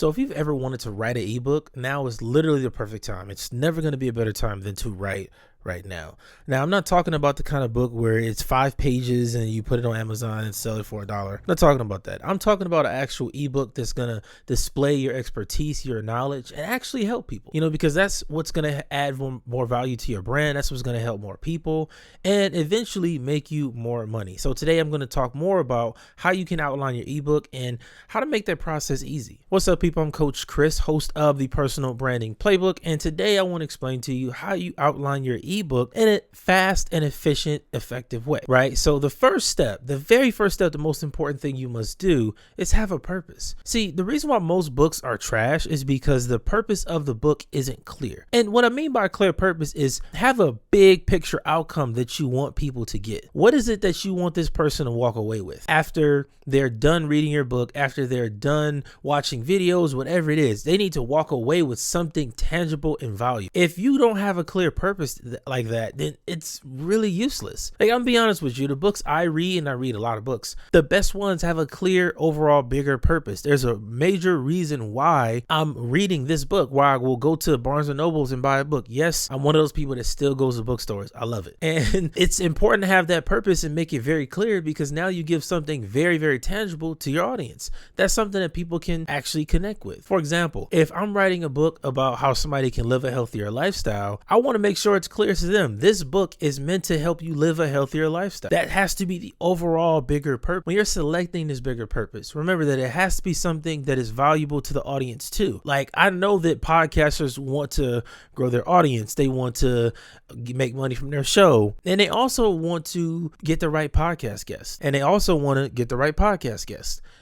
So if you've ever wanted to write an ebook, now is literally the perfect time. It's never going to be a better time than to write right now. Now, I'm not talking about the kind of book where it's 5 pages and you put it on Amazon and sell it for $1. I'm not talking about that. I'm talking about an actual ebook that's going to display your expertise, your knowledge, and actually help people, because that's what's going to add more value to your brand. That's what's going to help more people and eventually make you more money. So today I'm going to talk more about how you can outline your ebook and how to make that process easy. What's up, people? I'm Coach Chris, host of the Personal Branding Playbook. And today I want to explain to you how you outline your ebook in a fast and efficient, effective way, right? So the very first step, the most important thing you must do is have a purpose. See, the reason why most books are trash is because the purpose of the book isn't clear. And what I mean by clear purpose is have a big picture outcome that you want people to get. What is it that you want this person to walk away with after they're done reading your book, after they're done watching videos, whatever it is? They need to walk away with something tangible and valuable. If you don't have a clear purpose like that, then it's really useless. Like, I'm gonna be honest with you, the books I read, and I read a lot of books, the best ones have a clear overall bigger purpose. There's a major reason why I'm reading this book, why I will go to Barnes and Nobles and buy a book. Yes, I'm one of those people that still goes to bookstores. I love it. And it's important to have that purpose and make it very clear, because now you give something very, very tangible to your audience. That's something that people can actually connect with. For example, if I'm writing a book about how somebody can live a healthier lifestyle, I want to make sure it's clear to them. This book is meant to help you live a healthier lifestyle. That has to be the overall bigger purpose. When you're selecting this bigger purpose, remember that it has to be something that is valuable to the audience too. Like, I know that podcasters want to grow their audience. They want to make money from their show. And they also want to get the right podcast guests.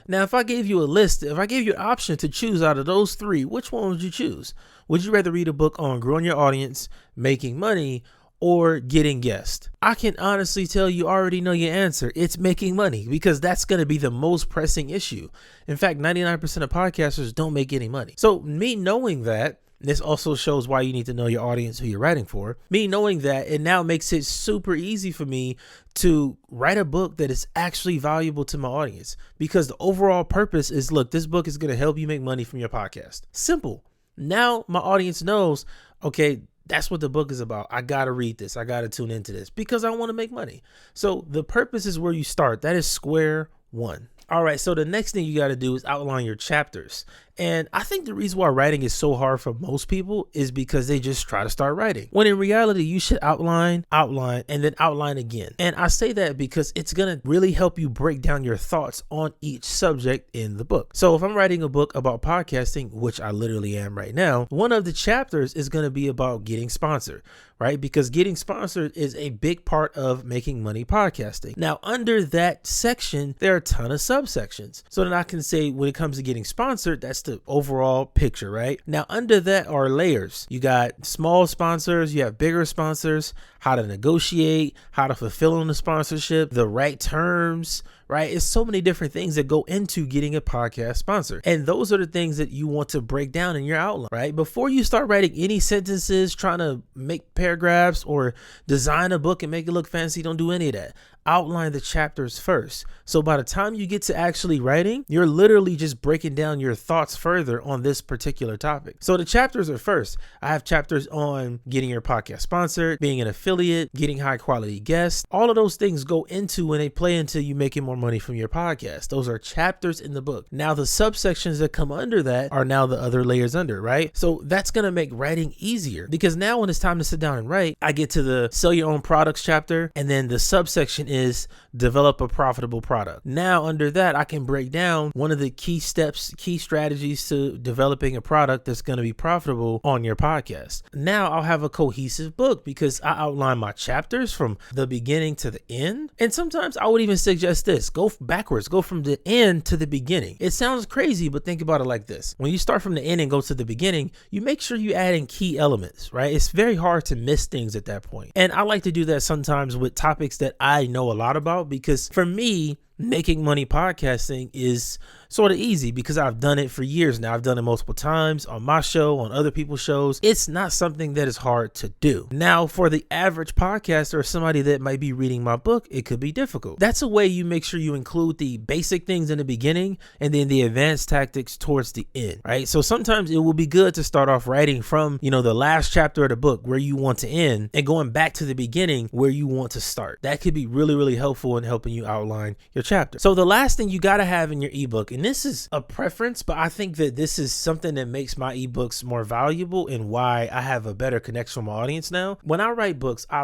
Now, if I gave you a list, if I gave you an option to choose out of those 3, which one would you choose? Would you rather read a book on growing your audience, making money, or getting guests? I can honestly tell you already know your answer. It's making money, because that's going to be the most pressing issue. In fact, 99% of podcasters don't make any money. So me knowing that, this also shows why you need to know your audience, who you're writing for. Me knowing that, it now makes it super easy for me to write a book that is actually valuable to my audience, because the overall purpose is, look, this book is going to help you make money from your podcast. Simple. Now my audience knows, okay, that's what the book is about. I got to read this. I got to tune into this because I want to make money. So the purpose is where you start. That is square one. All right, so the next thing you got to do is outline your chapters. And I think the reason why writing is so hard for most people is because they just try to start writing. When in reality, you should outline, and then outline again. And I say that because it's going to really help you break down your thoughts on each subject in the book. So if I'm writing a book about podcasting, which I literally am right now, one of the chapters is going to be about getting sponsored, right? Because getting sponsored is a big part of making money podcasting. Now, under that section, there are a ton of subsections. So then I can say, when it comes to getting sponsored, that's the overall picture, right? Now, under that are layers. You got small sponsors, you have bigger sponsors, how to negotiate, how to fulfill on the sponsorship, the right terms, right? It's so many different things that go into getting a podcast sponsor. And those are the things that you want to break down in your outline, right? Before you start writing any sentences, trying to make paragraphs or design a book and make it look fancy, don't do any of that. Outline the chapters first. So by the time you get to actually writing, you're literally just breaking down your thoughts further on this particular topic. So the chapters are first. I have chapters on getting your podcast sponsored, being an affiliate, getting high quality guests. All of those things go into and they play into you making more money from your podcast. Those are chapters in the book. Now the subsections that come under that are now the other layers under, right? So that's going to make writing easier, because now when it's time to sit down and write, I get to the sell your own products chapter, and then the subsection is develop a profitable product. Now under that, I can break down one of the key steps, key strategies to developing a product that's going to be profitable on your podcast. Now I'll have a cohesive book because I outline my chapters from the beginning to the end. And sometimes I would even suggest this, go backwards, go from the end to the beginning. It sounds crazy, but think about it like this. When you start from the end and go to the beginning, you make sure you add in key elements, right? It's very hard to miss things at that point. And I like to do that sometimes with topics that I know a lot about, because for me, making money podcasting is sort of easy because I've done it for years now. I've done it multiple times on my show, on other people's shows. It's not something that is hard to do. Now, for the average podcaster or somebody that might be reading my book, it could be difficult. That's a way you make sure you include the basic things in the beginning and then the advanced tactics towards the end, right? So sometimes it will be good to start off writing from, the last chapter of the book where you want to end and going back to the beginning where you want to start. That could be really, really helpful in helping you outline your chapter. So the last thing you got to have in your ebook, and this is a preference, but I think that this is something that makes my ebooks more valuable and why I have a better connection with my audience now. When I write books, I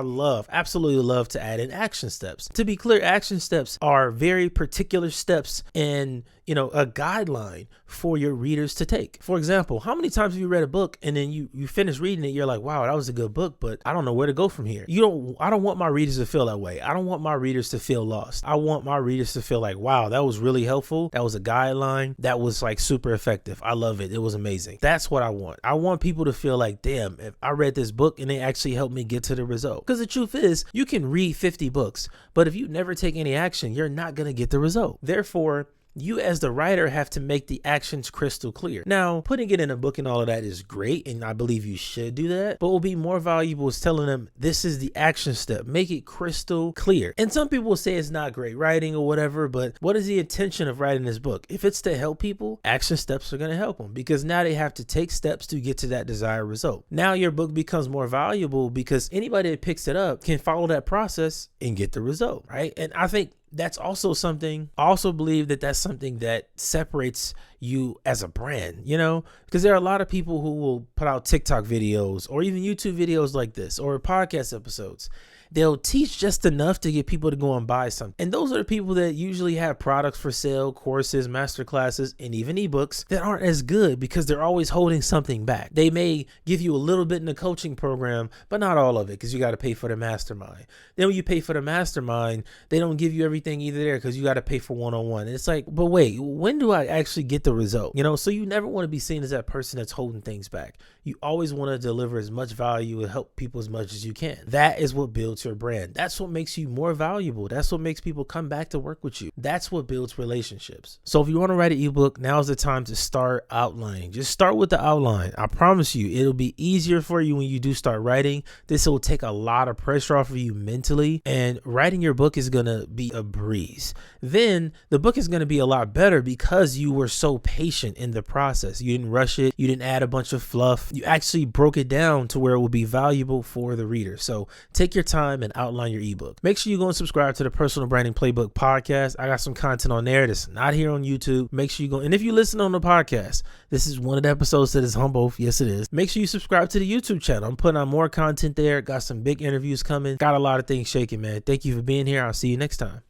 absolutely love to add in action steps. To be clear, action steps are very particular steps in a guideline for your readers to take. For example, how many times have you read a book and then you finish reading it, you're like, wow, that was a good book, but I don't know where to go from here. I don't want my readers to feel that way. I don't want my readers to feel lost. I want my readers to feel like, wow, that was really helpful. That was a guideline. That was like super effective. I love it. It was amazing. That's what I want. I want people to feel like, damn, if I read this book and it actually helped me get to the result. Because the truth is, you can read 50 books, but if you never take any action, you're not going to get the result. Therefore, you as the writer have to make the actions crystal clear. Now, putting it in a book and all of that is great, and I believe you should do that, but what will be more valuable is telling them this is the action step. Make it crystal clear. And some people will say it's not great writing or whatever, but what is the intention of writing this book? If it's to help people, action steps are going to help them because now they have to take steps to get to that desired result. Now your book becomes more valuable because anybody that picks it up can follow that process and get the result, right? And I think that's also something, I also believe that that's something that separates you as a brand, because there are a lot of people who will put out TikTok videos or even YouTube videos like this or podcast episodes. They'll teach just enough to get people to go and buy something. And those are the people that usually have products for sale, courses, masterclasses, and even ebooks that aren't as good because they're always holding something back. They may give you a little bit in the coaching program, but not all of it because you got to pay for the mastermind. Then when you pay for the mastermind, they don't give you everything either there because you got to pay for one-on-one. And it's like, but wait, when do I actually get the result? So you never want to be seen as that person that's holding things back. You always want to deliver as much value and help people as much as you can. That is what builds your brand. That's what makes you more valuable. That's what makes people come back to work with you. That's what builds relationships. So if you want to write an ebook, now's the time to start outlining. Just start with the outline. I promise you, it'll be easier for you when you do start writing. This will take a lot of pressure off of you mentally, and writing your book is going to be a breeze. Then the book is going to be a lot better because you were so patient in the process. You didn't rush it. You didn't add a bunch of fluff. You actually broke it down to where it will be valuable for the reader. So take your time and outline your ebook. Make sure you go and subscribe to the Personal Branding Playbook podcast. I got some content on there that's not here on YouTube. Make sure you go. And if you listen on the podcast, this is one of the episodes that is on both. Yes, it is. Make sure you subscribe to the YouTube channel. I'm putting on more content there. Got some big interviews coming. Got a lot of things shaking, man. Thank you for being here. I'll see you next time.